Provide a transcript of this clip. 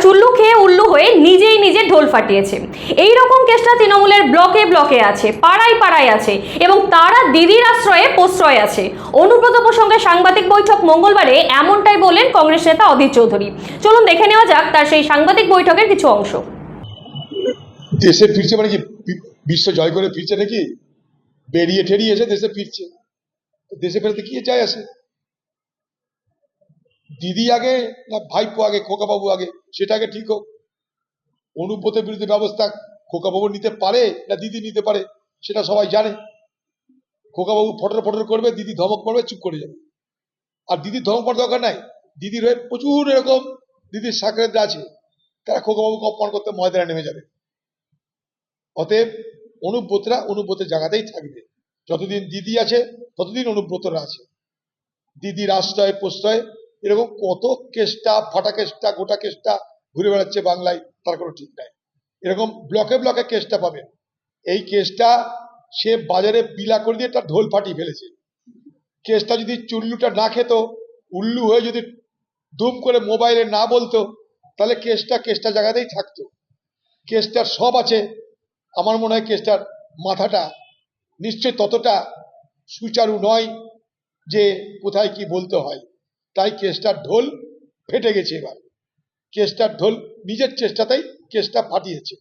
চুল্লু খেয়ে উল্লু হয়ে নিজেই নিজে ঢোল ফাটিয়েছে। এই রকম কেসটা তৃণমূলের ব্লকে ব্লকে আছে, পাড়ায় পাড়ায় আছে এবং তারা দিদির আশ্রয়ে প্রশ্রয় আছে। অনুব্রত প্রসঙ্গে সাংবাদিক বৈঠক মঙ্গলবারে এমনটাই বললেন কংগ্রেস নেতা অধীর চৌধুরী। চলুন দেখে নেওয়া যাক তার সেই সাংবাদিক বৈঠকের কিছু অংশ। দেশে ফিরছে মানে কি বিশ্ব জয় করে ফিরছে নাকি? বেরিয়ে ঠেরিয়ে এসে দেশে ফিরছে। দেশে ফেরতে কি যায় আসে? দিদি আগে না ভাইপো আগে, খোকাবাবু আগে, সেটা আগে ঠিক হোক। অনুব্রতের বিরুদ্ধে ব্যবস্থা খোকাবাবু নিতে পারে না দিদি নিতে পারে সেটা সবাই জানে। খোকাবাবু ফটর ফটর করবে, দিদি ধমক পড়বে, চুপ করে যাবে। আর দিদির ধমক পড়ার দরকার নাই। দিদির হয়ে প্রচুর এরকম দিদির সাকরেদরা আছে, তারা খোকাবাবুকে অপমান করতে ময়দানে নেমে যাবে। অতএব অনুব্রতরা অনুব্রতের জায়গাতেই থাকবে। যতদিন দিদি আছে ততদিন অনুব্রতরা আছে। দিদির আশ্রয় প্রশ্রয় এরকম কত কেসটা, ফাটা কেসটা, গোটা কেসটা ঘুরে বেড়াচ্ছে বাংলায়, তার কোনো ঠিক নাই। এরকম ব্লকে ব্লকে কেসটা পাবেন। এই কেসটা সে বাজারে বিলা করে দিয়ে তার ঢোল ফাটিয়ে ফেলেছে। কেসটা যদি চুল্লুটা না খেত, উল্লু হয়ে যদি দুম করে মোবাইলে না বলতো, তাহলে কেসটা জায়গাতেই থাকতো। কেসটার সব আছে। আমার মনে হয় কেসটার মাথাটা নিশ্চয় ততটা সুচারু নয় যে কোথায় কি বলতে হয়। তাই কেসটার ঢোল ফেটে গেছে। এবার কেসটার ঢোল নিজের চেষ্টাতেই কেসটা ফাটিয়েছে।